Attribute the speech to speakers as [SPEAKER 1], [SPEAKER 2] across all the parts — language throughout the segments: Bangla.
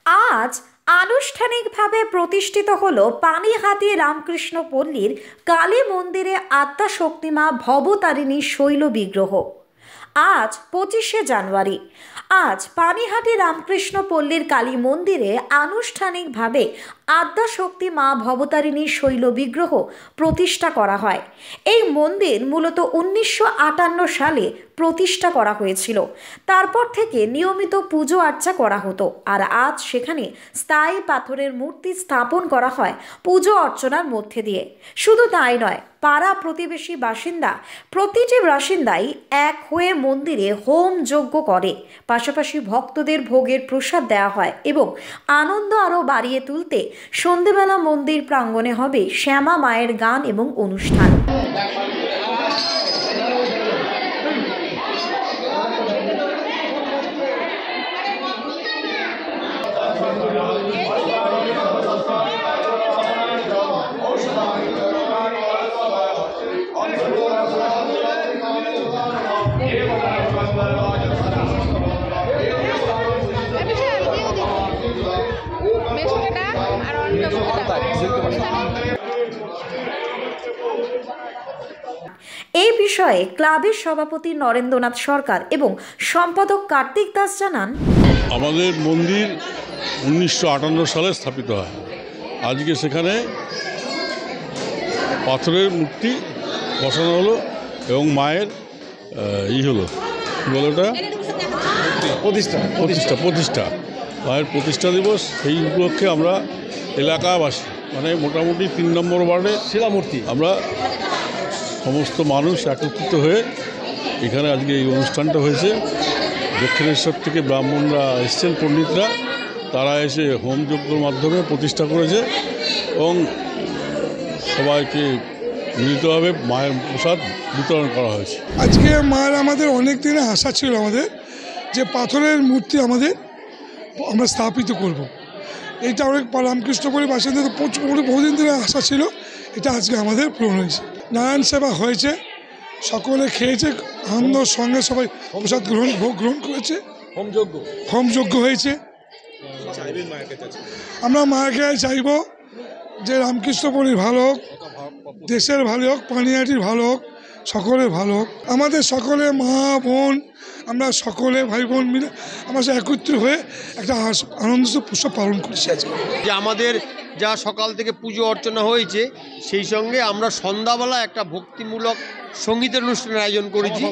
[SPEAKER 1] আজ আনুষ্ঠানিকভাবে প্রতিষ্ঠিত হল পানিহাটি রামকৃষ্ণ পল্লীর কালী মন্দিরে আদ্যাশক্তিমা ভবতারিণী শৈল বিগ্রহ। আজ 25শে জানুয়ারি। আজ পানিহাটি রামকৃষ্ণ পল্লীর কালী মন্দিরে আনুষ্ঠানিকভাবে আদ্যাশক্তি মা ভবতারিণী শৈল বিগ্রহ প্রতিষ্ঠা করা হয়। এই মন্দির মূলত 1958 সালে প্রতিষ্ঠা করা হয়েছিল। তারপর থেকে নিয়মিত পুজো আর্চা করা হতো, আর আজ সেখানে স্থায়ী পাথরের মূর্তি স্থাপন করা হয় পুজো অর্চনার মধ্যে দিয়ে। শুধু তাই নয়, পাড়া প্রতিবেশী প্রতিটি বাসিন্দাই এক হয়ে মন্দিরে হোম যজ্ঞ করে। পাশাপাশি ভক্তদের ভোগের প্রসাদ দেওয়া হয় এবং আনন্দ আরও বাড়িয়ে তুলতে সন্ধেবেলা মন্দির প্রাঙ্গণে হবে শ্যামা মায়ের গান এবং অনুষ্ঠান। এই বিষয়ে ক্লাবের সভাপতি নরেন্দ্রনাথ সরকার এবং সম্পাদক কার্তিক দাস জানান,
[SPEAKER 2] আমাদের মন্দির 1958 সালে স্থাপিত হয়। আজকে সেখানে পাথরের মূর্তি বসানো হলো এবং মায়ের হলো বলে ওটা প্রতিষ্ঠা মায়ের প্রতিষ্ঠা দিবস। সেই উপলক্ষে আমরা এলাকাবাসী মানে মোটামুটি 3 নম্বর ওয়ার্ডে শিলামূর্তি আমরা সমস্ত মানুষ একত্রিত হয়ে এখানে আজকে এই অনুষ্ঠানটা হয়েছে। দক্ষিণেশ্বর থেকে ব্রাহ্মণরা এসছেন, পণ্ডিতরা, তারা এসে হোমযজ্ঞের মাধ্যমে প্রতিষ্ঠা করেছে এবং সবাইকে মিলিতভাবে মায়ের প্রসাদ বিতরণ করা হয়েছে।
[SPEAKER 3] আজকে মায়ের আমাদের অনেক দিনের আশা ছিল আমাদের যে পাথরের মূর্তি আমরা স্থাপিত করব। এটা অনেক রামকৃষ্ণপুরের বাসিন্দাদের বহুদিন ধরে আশা ছিল, এটা আজকে আমাদের পূরণ হয়েছে। নারায়ণ সেবা হয়েছে, সকলে খেয়েছে, আনন্দের সঙ্গে সবাই প্রসাদ ভোগ গ্রহণ করেছে, হোমযজ্ঞ হয়েছে। আমরা মায়ের কাছে চাইব যে রামকৃষ্ণপুরীর ভালো হোক, দেশের ভালো হোক, পানিহাটির ভালো হোক, সকলের ভালো হোক। আমাদের সকলে মা বোন, আমরা সকলে ভাই বোন মিলে আমরা একত্রিত হয়ে একটা আনন্দ উৎসব পালন করছি আজকে।
[SPEAKER 4] যে আমাদের যা সকাল থেকে পুজো অর্চনা হয়েছে, সেই সঙ্গে আমরা সন্ধ্যাবেলা একটা ভক্তিমূলক সঙ্গীতের অনুষ্ঠানের আয়োজন করেছি,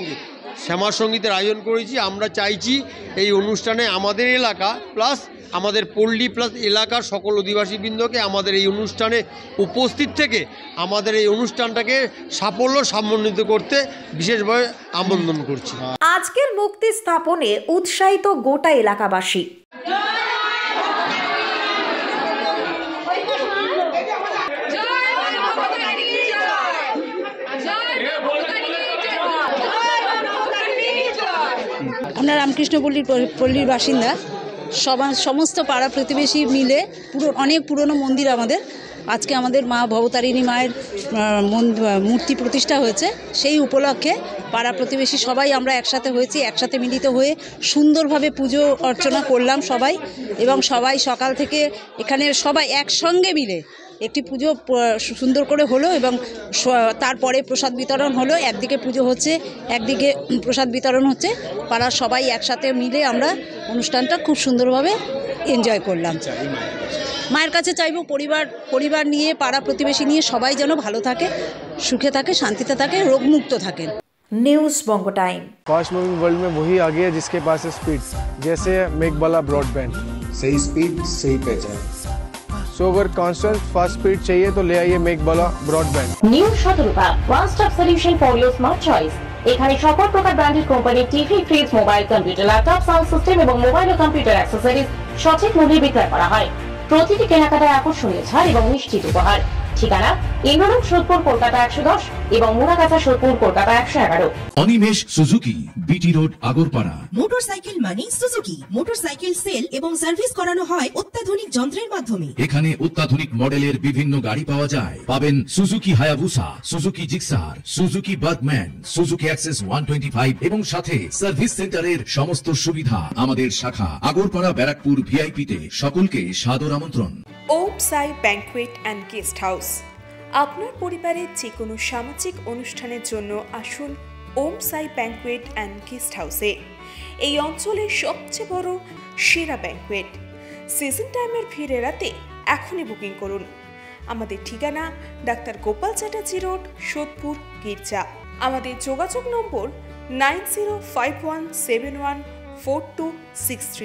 [SPEAKER 4] শ্যামা সঙ্গীতের আয়োজন করেছি। আমরা চাইছি এই অনুষ্ঠানে আমাদের এলাকা প্লাস আমাদের পল্লী প্লাস এলাকার সকল অধিবাসীবৃন্দকে আমাদের এই অনুষ্ঠানে উপস্থিত থেকে আমাদের এই অনুষ্ঠানটাকে সাফল্য সমন্বিত করতে বিশেষভাবে আমন্ত্রণ করছি।
[SPEAKER 1] আজকের মুক্তি স্থাপনে উৎসাহিত গোটা এলাকাবাসী।
[SPEAKER 5] আমরা রামকৃষ্ণ পল্লীর বাসিন্দা, সমস্ত পাড়া প্রতিবেশী মিলে অনেক পুরনো মন্দির আমাদের। আজকে আমাদের মা ভবতারিণী মায়ের মূর্তি প্রতিষ্ঠা হয়েছে। সেই উপলক্ষে পাড়া প্রতিবেশী সবাই আমরা একসাথে হয়েছি, একসাথে মিলিত হয়ে সুন্দরভাবে পুজো অর্চনা করলাম সবাই, এবং সবাই সকাল থেকে এখানে সবাই একসঙ্গে মিলে একটি পুজো সুন্দর করে হলো এবং তারপরে প্রসাদ বিতরণ হলো। একদিকে পুজো হচ্ছে, একদিকে প্রসাদ বিতরণ হচ্ছে। পাড়ার সবাই একসাথে মিলে আমরা অনুষ্ঠানটা খুব সুন্দরভাবে এনজয় করলাম। মায়ের কাছে চাইব পরিবার নিয়ে, পাড়া প্রতিবেশী নিয়ে সবাই যেন ভালো থাকে, সুখে থাকে, শান্তিতে থাকে, রোগমুক্ত থাকেন।
[SPEAKER 1] News Banga time.
[SPEAKER 6] Fast moving world में वही आगे है जिसके पास है स्पीड, जैसे मेघबाला ब्रॉडबैंड।
[SPEAKER 7] सही स्पीड सही पहचान।
[SPEAKER 6] सो अगर कांस्टेंट फास्ट स्पीड चाहिए तो ले आइए Meghbala broadband.
[SPEAKER 8] New Shatarupa one stop solution for your smart choice. এখানে সকল প্রকার ব্র্যান্ডেড কোম্পানির TV, fridge, mobile, computer, laptop, sound system এবং মোবাইল ও কম্পিউটার অ্যাক্সেসরিজ সঠিক মূল্যে বিক্রয় করা হয়। প্রতিটি কেনাকাটায় আকর্ষণীয় ছাড় এবং নিশ্চিত উপহার। ঠিকানা ইন্দ্রলোক সোদপুর কলকাতা 110 এবং Muragachha Sodepur Kolkata 111।
[SPEAKER 9] Animesh Suzuki, BT road, Agarpara.
[SPEAKER 10] Motorcycle মানে সুজুকি। মোটরসাইকেল সেল এবং সার্ভিস করানো হয় অত্যাধুনিক যন্ত্রের মাধ্যমে।
[SPEAKER 9] এখানে অত্যাধুনিক মডেলের বিভিন্ন গাড়ি পাওয়া যায়। পাবেন Suzuki Hayabusa, Suzuki Gixxer, Suzuki Bergman, Suzuki access 125 এবং সাথে সার্ভিস সেন্টারের সমস্ত সুবিধা। আমাদের শাখা আগরপাড়া ব্যারাকপুর ভিআইপি তে। সকলকে সাদর আমন্ত্রণ।
[SPEAKER 11] ওম সাই ব্যাংকুয়েট অ্যান্ড গেস্ট হাউস। আপনার পরিবারের যে কোনো সামাজিক অনুষ্ঠানের জন্য আসুন ওম সাই ব্যাংকুয়েট অ্যান্ড গেস্ট হাউসে। এই অঞ্চলের সবচেয়ে বড় সেরা ব্যাংকুয়েট। সিজন টাইমের ভিড় এড়াতে এখনই বুকিং করুন। আমাদের ঠিকানা ডাক্তার গোপাল চ্যাটার্জি রোড, সোদপুর, গির্জা। আমাদের যোগাযোগ নম্বর 9051714263।